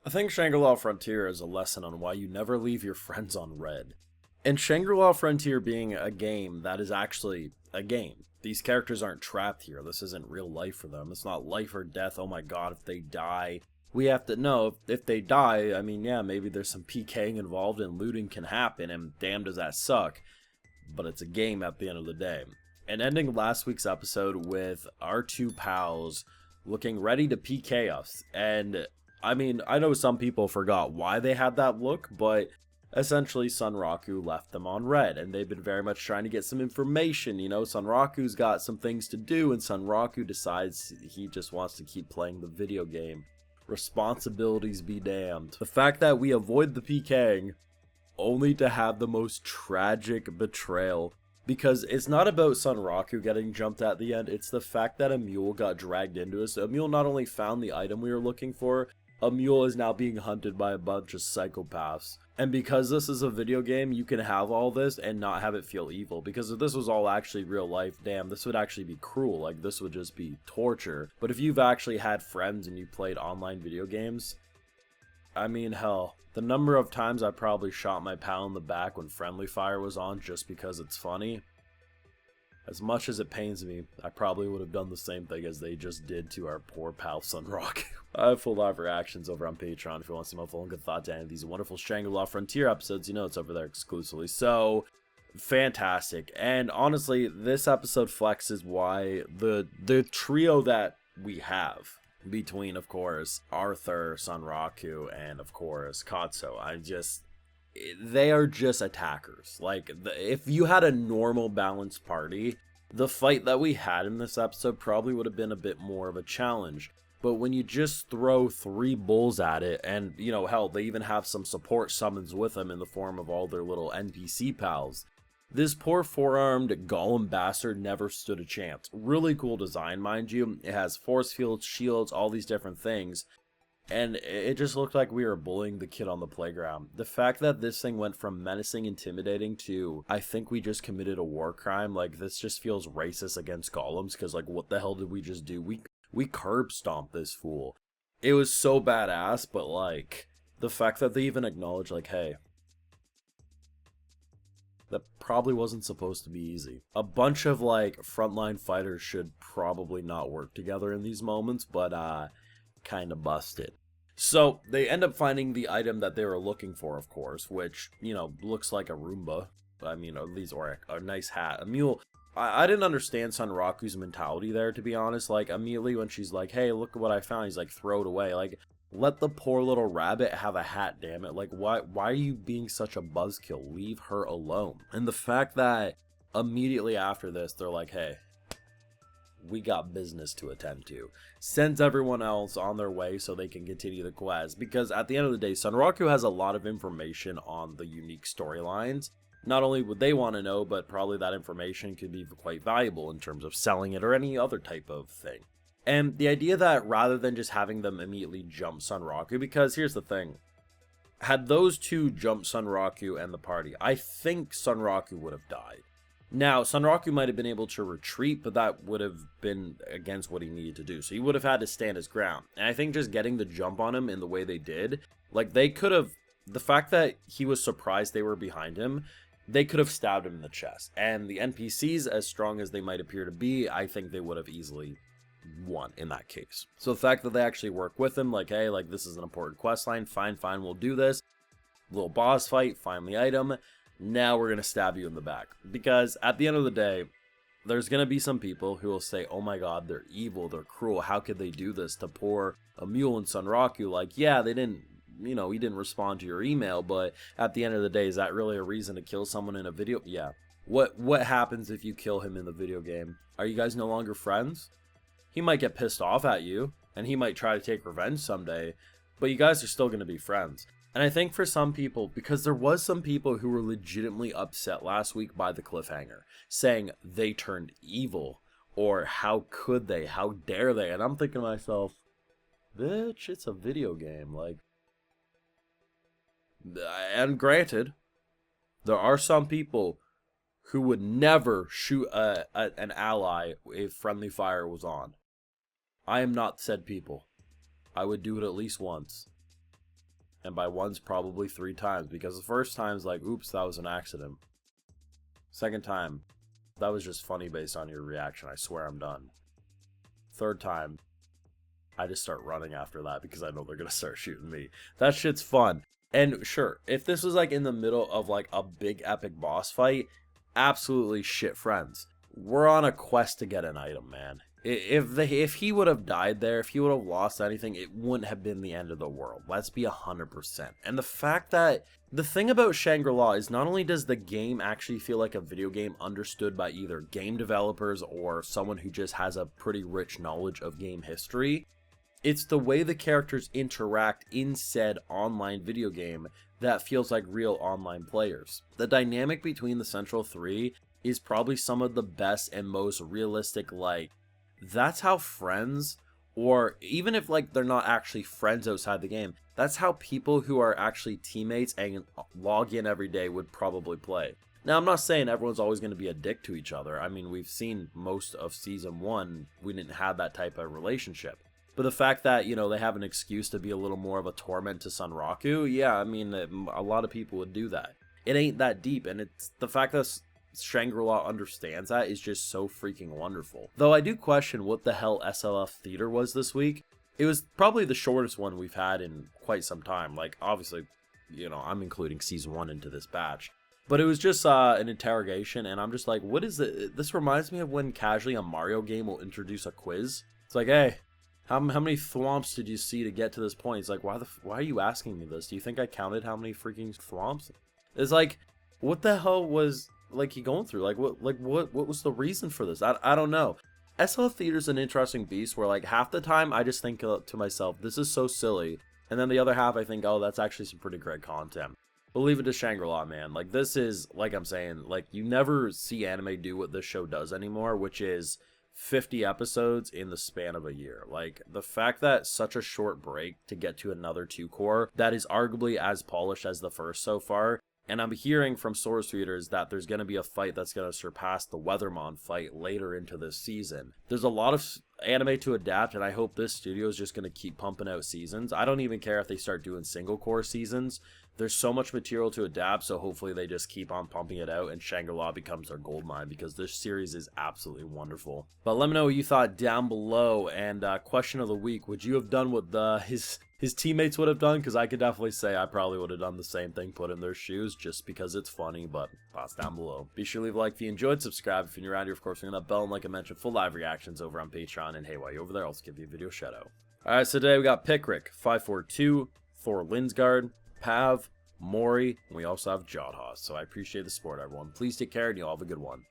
I think Shangri-La Frontier is a lesson on why you never leave your friends on red. And Shangri-La Frontier being a game that is actually a game. These characters aren't trapped here. This isn't real life for them. It's not life or death. Oh my god, if they die. We have to know if they die, I mean, yeah, maybe there's some PKing involved and looting can happen, and damn does that suck. But it's a game at the end of the day. And ending last week's episode with our two pals looking ready to PK us. And I mean, I know some people forgot why they had that look, but essentially SUNRAKU left them on red, and they've been very much trying to get some information. You know, SUNRAKU's got some things to do, and SUNRAKU decides he just wants to keep playing the video game. Responsibilities be damned. The fact that we avoid the PKing only to have the most tragic betrayal. Because it's not about SUNRAKU getting jumped at the end, it's the fact that a mule got dragged into us. A mule not only found the item we were looking for, a mule is now being hunted by a bunch of psychopaths. And because this is a video game, you can have all this and not have it feel evil. Because if this was all actually real life, damn, this would actually be cruel. Like, this would just be torture. But if you've actually had friends and you played online video games, I mean, hell, the number of times I probably shot my pal in the back when friendly fire was on just because it's funny. As much as it pains me, I probably would have done the same thing as they just did to our poor pal SUNRAKU. I have full live reactions over on Patreon if you want to see my full and good thoughts on these wonderful Shangri-La Frontier episodes. You know it's over there exclusively. So, fantastic. And honestly, this episode flexes why the trio that we have between, of course, Arthur, SUNRAKU, and of course, Katsu. They are just attackers. Like, if you had a normal balanced party, the fight that we had in this episode probably would have been a bit more of a challenge. But when you just throw three bulls at it, and, you know, hell, they even have some support summons with them in the form of all their little NPC pals, this poor four-armed golem bastard never stood a chance. Really cool design, mind you. It has force fields, shields, all these different things. And it just looked like we were bullying the kid on the playground. The fact that this thing went from menacing, intimidating to, I think we just committed a war crime, like, this just feels racist against golems, because, like, what the hell did we just do? We curb stomped this fool. It was so badass, but, like, the fact that they even acknowledge, like, hey, that probably wasn't supposed to be easy. A bunch of, like, frontline fighters should probably not work together in these moments, but, kind of busted. So they end up finding the item that they were looking for, of course, which, you know, looks like a Roomba. I mean, at least, or a nice hat. A mule. I didn't understand SUNRAKU's mentality there, to be honest. Like, immediately when she's like, hey, look at what I found, he's like, throw it away. Like, let the poor little rabbit have a hat, damn it. Like, why are you being such a buzzkill? Leave her alone. And the fact that immediately after this, they're like, hey, we got business to attend to, sends everyone else on their way so they can continue the quest. Because at the end of the day, SUNRAKU has a lot of information on the unique storylines. Not only would they want to know, but probably that information could be quite valuable in terms of selling it or any other type of thing. And the idea that rather than just having them immediately jump SUNRAKU, because here's the thing, had those two jumped SUNRAKU and the party, I think SUNRAKU would have died. Now, SUNRAKU might have been able to retreat, but that would have been against what he needed to do. So he would have had to stand his ground. And I think just getting the jump on him in the way they did, like, they could have, the fact that he was surprised they were behind him, they could have stabbed him in the chest. And the NPCs, as strong as they might appear to be, I think they would have easily won in that case. So the fact that they actually work with him, like, hey, like, this is an important quest line, fine, we'll do this. Little boss fight, find the item. Now we're going to stab you in the back. Because at the end of the day, there's going to be some people who will say, oh my god, they're evil, they're cruel, how could they do this to poor a mule and SUNRAKU? Like, yeah, they didn't, you know, he didn't respond to your email, but at the end of the day, is that really a reason to kill someone in a video? Yeah. What happens if you kill him in the video game? Are you guys no longer friends? He might get pissed off at you, and he might try to take revenge someday, but you guys are still going to be friends. And I think for some people, because there was some people who were legitimately upset last week by the cliffhanger, saying they turned evil, or how could they, how dare they, and I'm thinking to myself, bitch, it's a video game, like, and granted, there are some people who would never shoot an ally if friendly fire was on. I am not said people. I would do it at least once. And by once, probably 3 times, because the first time's like, oops, that was an accident. Second time, that was just funny based on your reaction, I swear I'm done. Third time, I just start running after that because I know they're gonna start shooting me. That shit's fun. And sure, if this was like in the middle of like a big epic boss fight, absolutely shit friends. We're on a quest to get an item, man. If he would have died there, if he would have lost anything, it wouldn't have been the end of the world. Let's be 100%. And the fact that the thing about Shangri-La is not only does the game actually feel like a video game understood by either game developers or someone who just has a pretty rich knowledge of game history, it's the way the characters interact in said online video game that feels like real online players. The dynamic between the Central 3 is probably some of the best and most realistic, like, that's how friends, or even if like they're not actually friends outside the game, that's how people who are actually teammates and log in every day would probably play. Now, I'm not saying everyone's always going to be a dick to each other. I mean, we've seen most of Season 1, we didn't have that type of relationship. But the fact that, you know, they have an excuse to be a little more of a torment to SUNRAKU, yeah, I mean, a lot of people would do that. It ain't that deep, and it's the fact that Shangri-La understands that is just so freaking wonderful. Though I do question what the hell SLF Theater was this week. It was probably the shortest one we've had in quite some time. Like, obviously, you know, I'm including Season 1 into this batch. But it was just an interrogation, and I'm just like, what is it? This reminds me of when casually a Mario game will introduce a quiz. It's like, hey, how many thwomps did you see to get to this point? It's like, why are you asking me this? Do you think I counted how many freaking thwomps? It's like, what the hell was like he going through? What was the reason for this? I don't know. SLF Theater's an interesting beast where like half the time I just think to myself, this is so silly, and then the other half I think, oh, that's actually some pretty great content. But leave it to Shangri-La, man. Like, this is, like I'm saying, like, you never see anime do what this show does anymore, which is 50 episodes in the span of a year. Like, the fact that such a short break to get to another 2-core that is arguably as polished as the first so far. And I'm hearing from source readers that there's going to be a fight that's going to surpass the Weathermon fight later into this season. There's a lot of anime to adapt, and I hope this studio is just going to keep pumping out seasons. I don't even care if they start doing single core seasons. There's so much material to adapt, so hopefully they just keep on pumping it out and Shangri-La becomes their goldmine, because this series is absolutely wonderful. But let me know what you thought down below. And question of the week, would you have done what his teammates would have done? Because I could definitely say I probably would have done the same thing, put in their shoes, just because it's funny. But thoughts down below. Be sure to leave a like if you enjoyed, subscribe if you're new around here, of course, ring that bell, and like I mentioned, full live reactions over on Patreon. And hey, while you're over there, I'll also give you a video shout out. Alright, so today we got Pickrick, 542, Thor Linsgard, Pav, Mori, and we also have Jodhaus. So I appreciate the support, everyone. Please take care, and you'll have a good one.